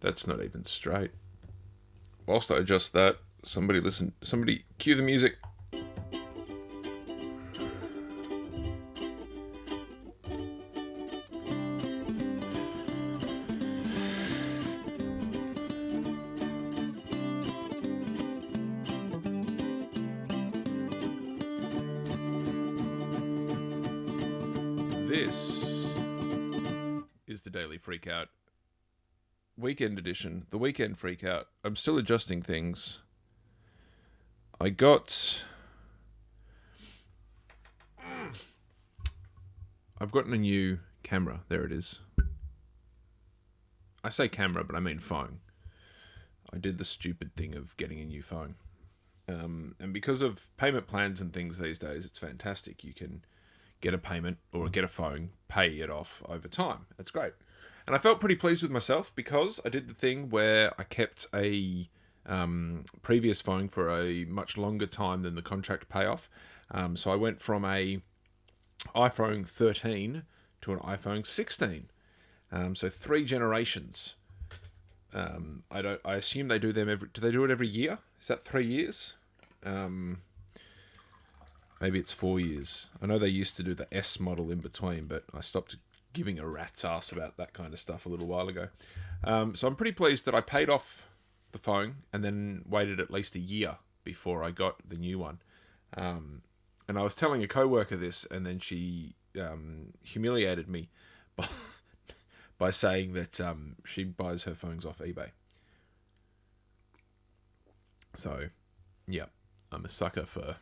That's not even straight. Whilst I adjust that, somebody cue the music. This is the Daily Freakout Weekend Edition, the Weekend Freakout. I'm still adjusting things. I've gotten a new camera. There it is. I say camera, but I mean phone. I did the stupid thing of getting a new phone. And because of payment plans and things these days, it's fantastic. You can get a payment or get a phone, pay it off over time. That's great. And I felt pretty pleased with myself because I did the thing where I kept a previous phone for a much longer time than the contract payoff. So I went from a iPhone 13 to an iPhone 16. So 3 generations. I assume they do them do they do it every year? Is that 3 years? Maybe it's 4 years. I know they used to do the S model in between, but I stopped giving a rat's ass about that kind of stuff a little while ago. So I'm pretty pleased that I paid off the phone and then waited at least a year before I got the new one. And I was telling a coworker this, and then she humiliated me by saying that she buys her phones off eBay. So, yeah, I'm a sucker for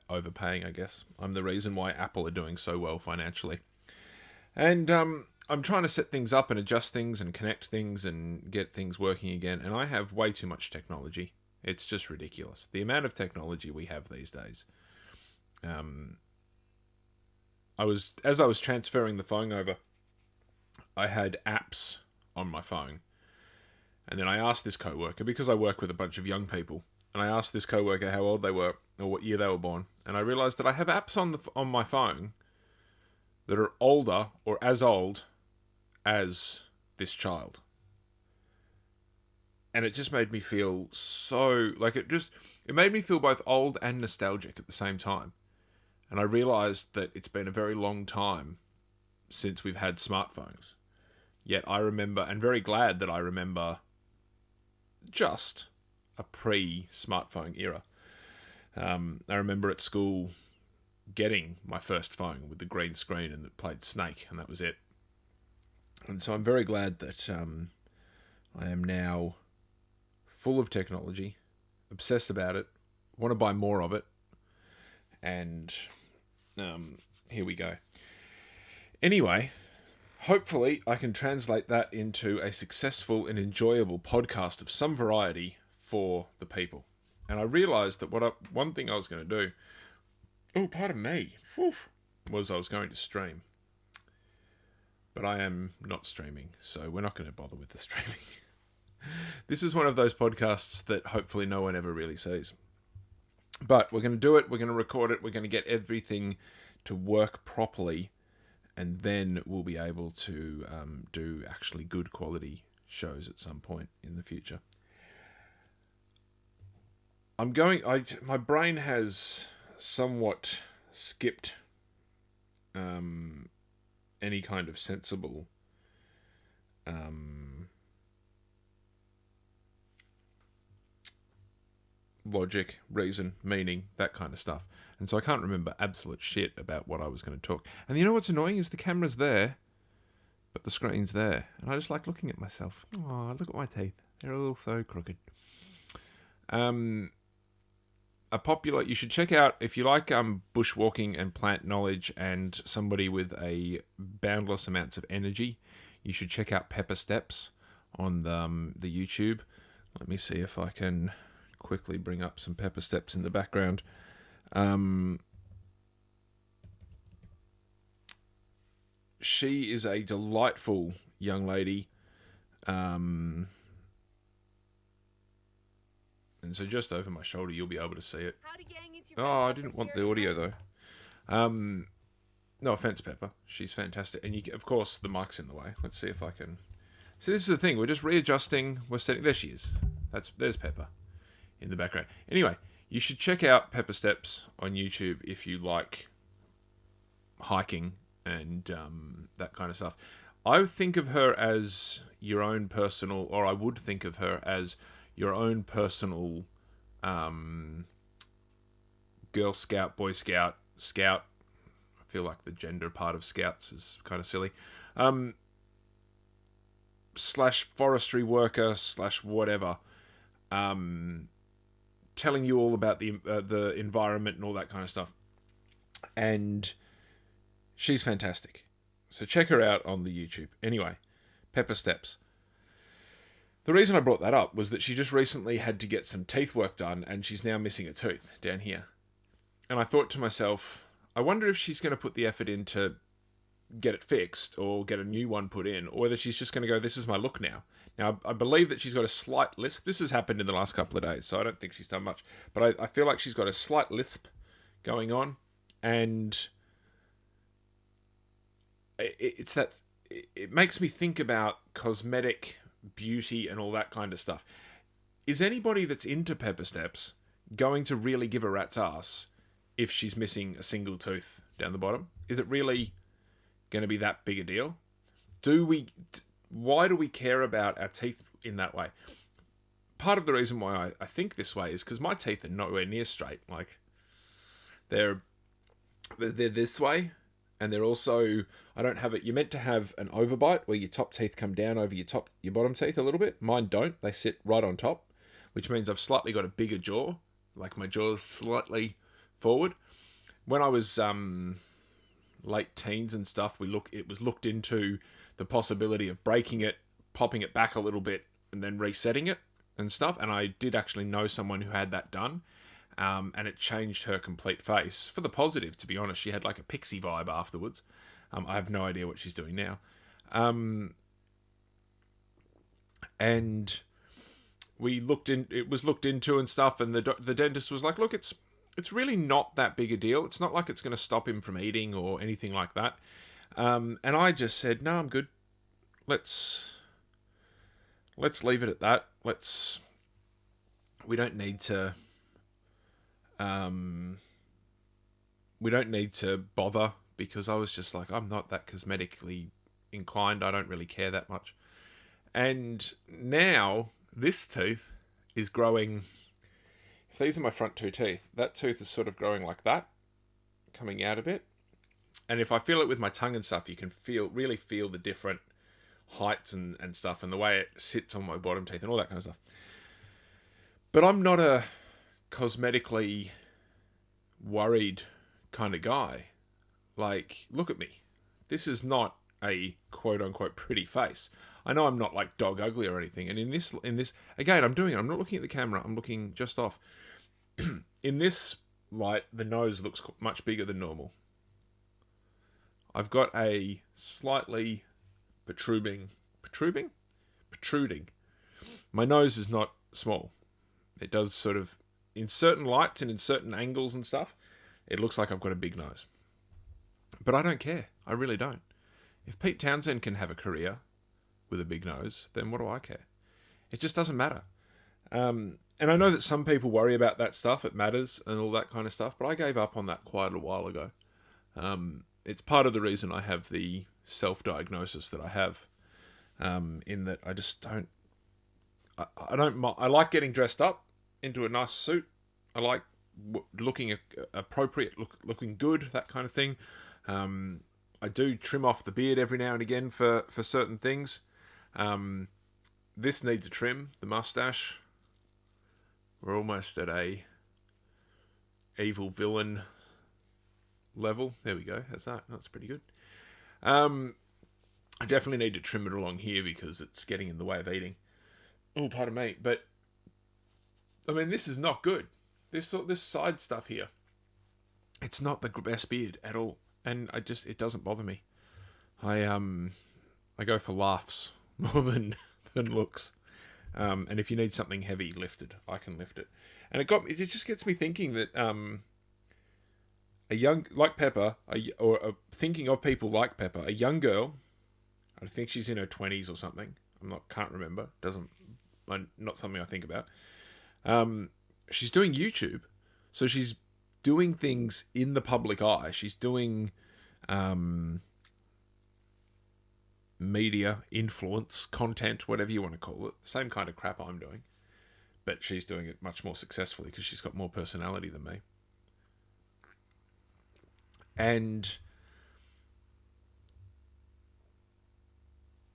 overpaying, I guess. I'm the reason why Apple are doing so well financially. And I'm trying to set things up and adjust things and connect things and get things working again. And I have way too much technology. It's just ridiculous. The amount of technology we have these days. As I was transferring the phone over, I had apps on my phone. And then I asked this coworker, because I work with a bunch of young people, and I asked this coworker how old they were or what year they were born, and I realized that I have apps on my phone that are older or as old as this child. And it just made me feel so it made me feel both old and nostalgic at the same time. And I realized that it's been a very long time since we've had smartphones. Yet I remember, and very glad that I remember, just a pre-smartphone era. I remember at school getting my first phone with the green screen and that played Snake, and that was it. And so I'm very glad that I am now full of technology, obsessed about it, want to buy more of it, and here we go. Anyway, hopefully I can translate that into a successful and enjoyable podcast of some variety for the people. And I realised that one thing I was going to do, was I was going to stream. But I am not streaming, so we're not going to bother with the streaming. This is one of those podcasts that hopefully no one ever really sees. But we're going to do it, we're going to record it, we're going to get everything to work properly, and then we'll be able to do actually good quality shows at some point in the future. My brain has somewhat skipped any kind of sensible logic, reason, meaning, that kind of stuff. And so I can't remember absolute shit about what I was going to talk. And you know what's annoying is the camera's there, but the screen's there. And I just like looking at myself. Oh, look at my teeth. They're all so crooked. You should check out, if you like bushwalking and plant knowledge and somebody with a boundless amounts of energy, you should check out Pepper Steps on the YouTube. Let me see if I can quickly bring up some Pepper Steps in the background. She is a delightful young lady. And so just over my shoulder, you'll be able to see it. Oh, I didn't want the audio though. No offense, Pepper. She's fantastic. And of course, the mic's in the way. Let's see if I can So this is the thing. We're just readjusting. We're setting. There she is. There's Pepper in the background. Anyway, you should check out Pepper Steps on YouTube if you like hiking and that kind of stuff. I think of her as your own personal, or I would think of her as your own personal Girl Scout, Boy Scout, Scout. I feel like the gender part of Scouts is kind of silly. Slash forestry worker slash whatever. Telling you all about the environment and all that kind of stuff. And she's fantastic. So check her out on the YouTube. Anyway, Pepper Steps. The reason I brought that up was that she just recently had to get some teeth work done and she's now missing a tooth down here. And I thought to myself, I wonder if she's going to put the effort in to get it fixed or get a new one put in, or whether she's just going to go, this is my look now. Now, I believe that she's got a slight lisp. This has happened in the last couple of days, so I don't think she's done much. But I feel like she's got a slight lisp going on. And it makes me think about cosmetic beauty and all that kind of stuff. Is anybody that's into Pepper Steps going to really give a rat's ass if she's missing a single tooth down the bottom? Is it really going to be that big a deal? Why do we care about our teeth in that way? Part of the reason why I think this way is because my teeth are nowhere near straight. Like, they're this way, and they're also, I don't have it. You're meant to have an overbite where your top teeth come down over your bottom teeth a little bit. Mine don't. They sit right on top, which means I've slightly got a bigger jaw. Like, my jaw's slightly forward. When I was late teens and stuff, it was looked into the possibility of breaking it, popping it back a little bit, and then resetting it and stuff. And I did actually know someone who had that done. And it changed her complete face for the positive, to be honest. She had like a pixie vibe afterwards. I have no idea what she's doing now. And it was looked into and stuff, and the dentist was like, look, it's really not that big a deal. It's not like it's going to stop him from eating or anything like that. And I just said, no, I'm good. Let's leave it at that. We don't need to bother, because I was just like, I'm not that cosmetically inclined. I don't really care that much. And now this tooth is growing. If these are my front two teeth, that tooth is sort of growing like that, coming out a bit. And if I feel it with my tongue and stuff, you can really feel the different heights and stuff, and the way it sits on my bottom teeth and all that kind of stuff. But I'm not a cosmetically worried kind of guy. Like, look at me. This is not a quote-unquote pretty face. I know I'm not like dog ugly or anything. And in this, again, I'm not looking at the camera. I'm looking just off. In this light, the nose looks much bigger than normal. I've got a slightly protruding. My nose is not small. It does sort of, in certain lights and in certain angles and stuff, it looks like I've got a big nose. But I don't care. I really don't. If Pete Townsend can have a career with a big nose, then what do I care? It just doesn't matter. And I know that some people worry about that stuff. It matters and all that kind of stuff. But I gave up on that quite a while ago. It's part of the reason I have the self-diagnosis that I have. In that I just don't... I like getting dressed up into a nice suit. I like looking appropriate, looking good, that kind of thing. I do trim off the beard every now and again for certain things. This needs a trim, the mustache. We're almost at a evil villain level. There we go. That's pretty good. I definitely need to trim it along here because it's getting in the way of eating. Oh, pardon me. But, I mean, this is not good. This side stuff here, it's not the best beard at all. And it doesn't bother me. I go for laughs more than looks. And if you need something heavy lifted, I can lift it. And it just gets me thinking that a young, like Pepper, thinking of people like Pepper, a young girl, I think she's in her 20s or something. can't remember. Not something I think about. She's doing YouTube, so she's doing things in the public eye. She's doing media influence, content, whatever you want to call it. Same kind of crap I'm doing, but she's doing it much more successfully because she's got more personality than me. And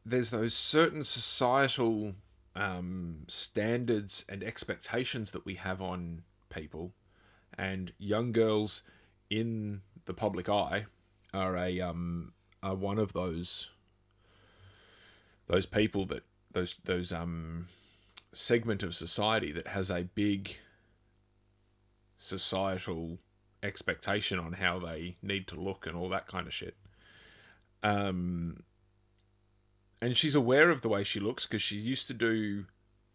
there's those certain societal standards and expectations that we have on people, and young girls in the public eye are one of those people, that those segment of society that has a big societal expectation on how they need to look and all that kind of shit. And she's aware of the way she looks because she used to do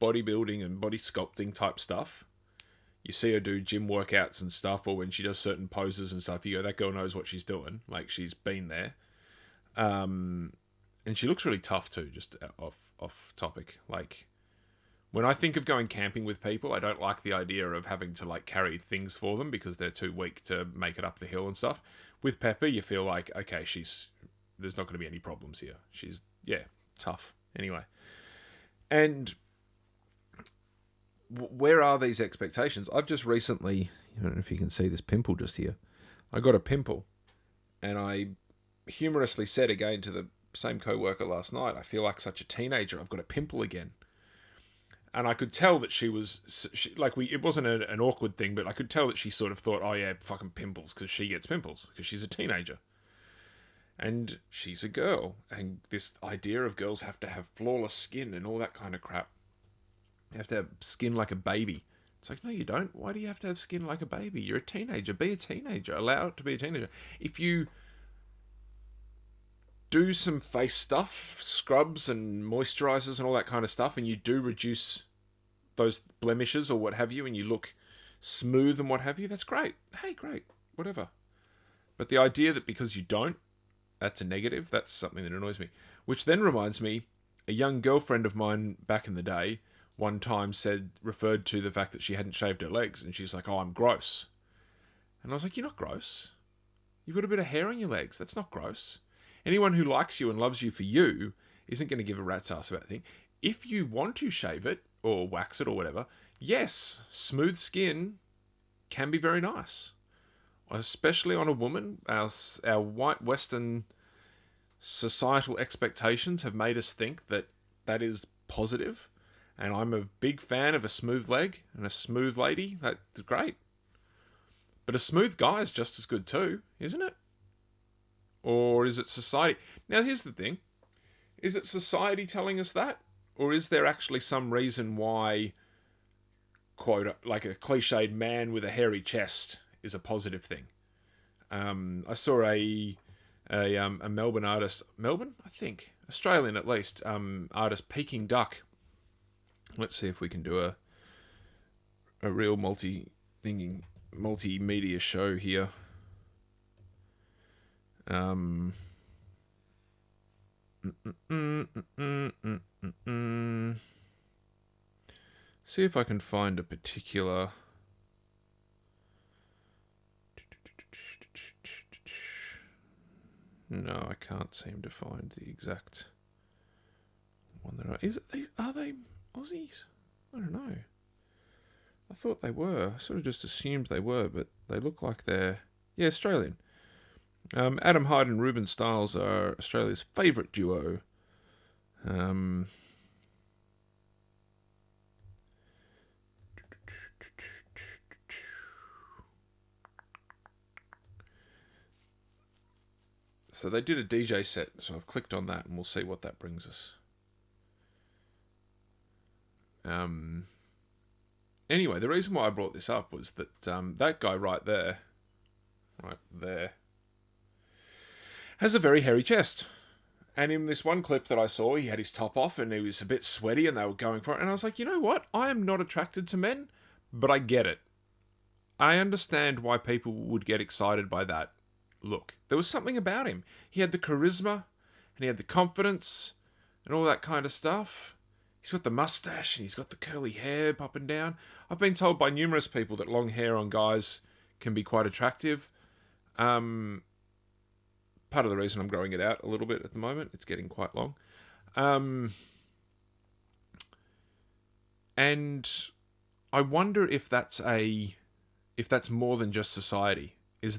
bodybuilding and body sculpting type stuff. You see her do gym workouts and stuff, or when she does certain poses and stuff, you go, that girl knows what she's doing. Like, she's been there. And she looks really tough too, just off topic. Like, when I think of going camping with people, I don't like the idea of having to like carry things for them because they're too weak to make it up the hill and stuff. With Pepper, you feel like, okay, there's not going to be any problems here. She's, tough. Anyway. And where are these expectations? I've just recently, I don't know if you can see this pimple just here. I got a pimple, and I humorously said again to the same co-worker last night, I feel like such a teenager. I've got a pimple again. And I could tell that it wasn't an awkward thing, but I could tell that she sort of thought, oh yeah, fucking pimples, because she gets pimples, because she's a teenager. And she's a girl, and this idea of girls have to have flawless skin and all that kind of crap. You have to have skin like a baby. It's like, no, you don't. Why do you have to have skin like a baby? You're a teenager. Be a teenager. Allow it to be a teenager. If you do some face stuff, scrubs and moisturizers and all that kind of stuff, and you do reduce those blemishes or what have you, and you look smooth and what have you, that's great. Hey, great. Whatever. But the idea that because you don't, that's a negative, that's something that annoys me. Which then reminds me, a young girlfriend of mine back in the day one time referred to the fact that she hadn't shaved her legs, and she's like, oh, I'm gross. And I was like, you're not gross. You've got a bit of hair on your legs. That's not gross. Anyone who likes you and loves you for you isn't going to give a rat's ass about a thing. If you want to shave it or wax it or whatever, yes, smooth skin can be very nice. Especially on a woman. Our white Western societal expectations have made us think that that is positive. And I'm a big fan of a smooth leg and a smooth lady. That's great. But a smooth guy is just as good too, isn't it? Or is it society? Now, here's the thing. Is it society telling us that? Or is there actually some reason why, quote, like a cliched man with a hairy chest is a positive thing? I saw a Melbourne artist, Melbourne, I think, Australian at least, artist Peking Duck. Let's see if we can do a real multimedia show here. See if I can find a particular. No, I can't seem to find the exact one that are they Aussies? I don't know. I thought they were. I sort of just assumed they were, but they look like they're Australian. Adam Hyde and Ruben Stiles are Australia's favourite duo. So they did a DJ set, so I've clicked on that and we'll see what that brings us. Anyway, the reason why I brought this up was that that guy right there, has a very hairy chest. And in this one clip that I saw, he had his top off and he was a bit sweaty and they were going for it. And I was like, you know what? I am not attracted to men, but I get it. I understand why people would get excited by that look. There was something about him. He had the charisma and he had the confidence and all that kind of stuff. He's got the mustache and he's got the curly hair popping down. I've been told by numerous people that long hair on guys can be quite attractive. Part of the reason I'm growing it out a little bit at the moment, it's getting quite long. And I wonder if that's more than just society. Is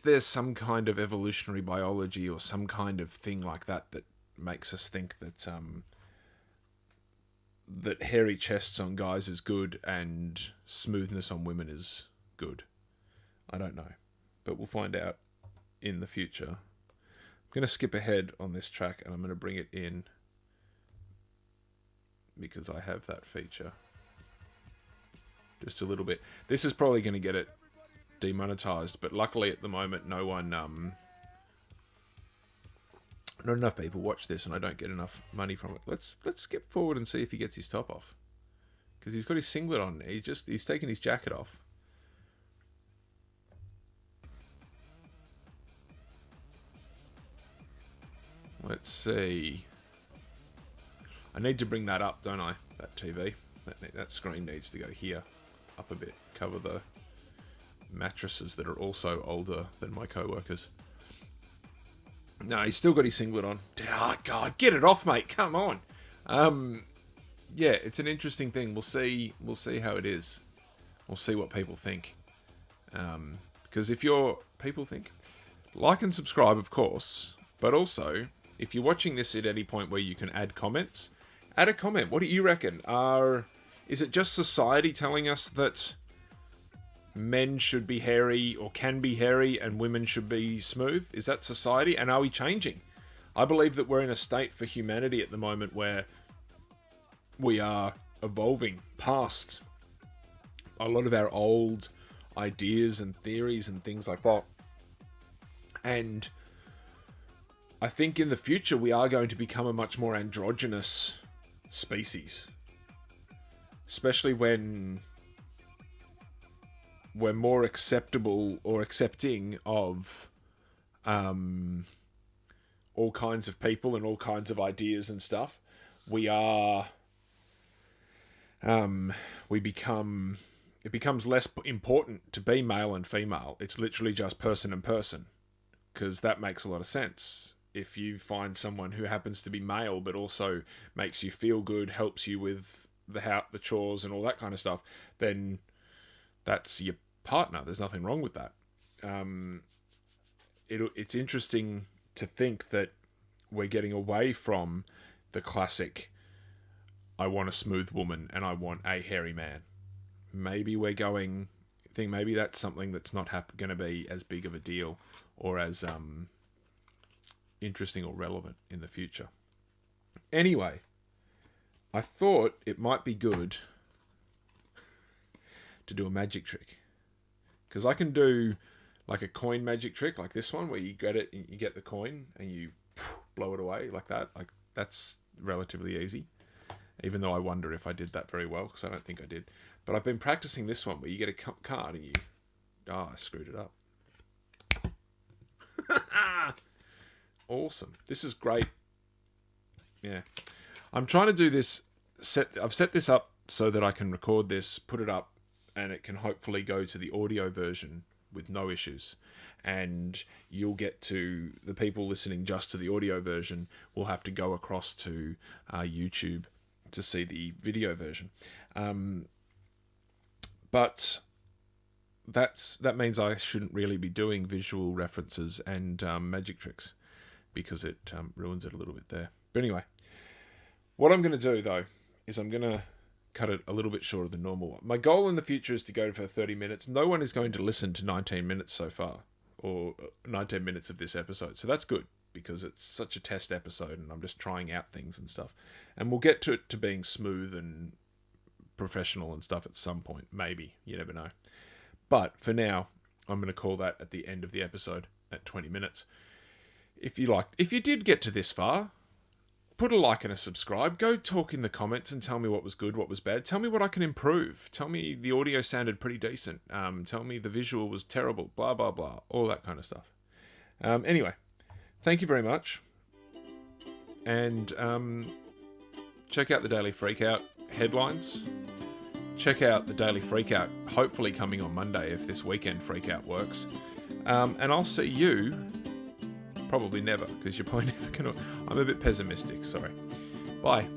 there some kind of evolutionary biology or some kind of thing like that makes us think that that hairy chests on guys is good and smoothness on women is good? I don't know, but we'll find out in the future. I'm going to skip ahead on this track and I'm going to bring it in because I have that feature just a little bit. This is probably going to get it demonetized, but luckily at the moment not enough people watch this and I don't get enough money from it. Let's skip forward and see if he gets his top off, because he's got his singlet on. He's taken his jacket off. Let's see. I need to bring that up, don't I? That TV. That screen needs to go here, up a bit. Cover the mattresses that are also older than my co-workers. No, he's still got his singlet on. Oh, God, get it off, mate. Come on. Yeah, it's an interesting thing. We'll see how it is. We'll see what people think. Because if people think, like and subscribe, of course, but also, if you're watching this at any point where you can add comments, add a comment. What do you reckon? Is it just society telling us that men should be hairy or can be hairy and women should be smooth? Is that society? And are we changing? I believe that we're in a state for humanity at the moment where we are evolving past a lot of our old ideas and theories and things like that. And I think in the future we are going to become a much more androgynous species. Especially when we're more acceptable or accepting of all kinds of people and all kinds of ideas and stuff. It becomes less important to be male and female. It's literally just person and person, because that makes a lot of sense. If you find someone who happens to be male but also makes you feel good, helps you with the chores and all that kind of stuff, then that's your partner. There's nothing wrong with that. It's interesting to think that we're getting away from the classic, I want a smooth woman and I want a hairy man. Maybe maybe that's something that's not going to be as big of a deal or as interesting or relevant in the future. Anyway, I thought it might be good to do a magic trick, because I can do like a coin magic trick like this one where you get the coin and you blow it away like that. Like, that's relatively easy, even though I wonder if I did that very well, because I don't think I did. But I've been practicing this one where you get a card and I screwed it up. Awesome. This is great. Yeah. I'm trying to do this. I've set this up so that I can record this, put it up, and it can hopefully go to the audio version with no issues. And you'll get to, the people listening just to the audio version will have to go across to YouTube to see the video version. But that means I shouldn't really be doing visual references and magic tricks, because it ruins it a little bit there. But anyway, what I'm going to do, though, is I'm going to cut it a little bit shorter than normal. My goal in the future is to go for 30 minutes. No one is going to listen to 19 minutes so far, or 19 minutes of this episode. So that's good, because it's such a test episode and I'm just trying out things and stuff. And we'll get to being smooth and professional and stuff at some point. Maybe. You never know. But for now, I'm going to call that at the end of the episode at 20 minutes. If you did get to this far, put a like and a subscribe. Go talk in the comments and tell me what was good, what was bad. Tell me what I can improve. Tell me the audio sounded pretty decent. Tell me the visual was terrible. Blah, blah, blah. All that kind of stuff. Anyway, thank you very much. And check out the Daily Freakout headlines. Check out the Daily Freakout, hopefully coming on Monday if this weekend Freakout works. And I'll see you, probably never, because you're probably never going to... I'm a bit pessimistic, sorry. Bye.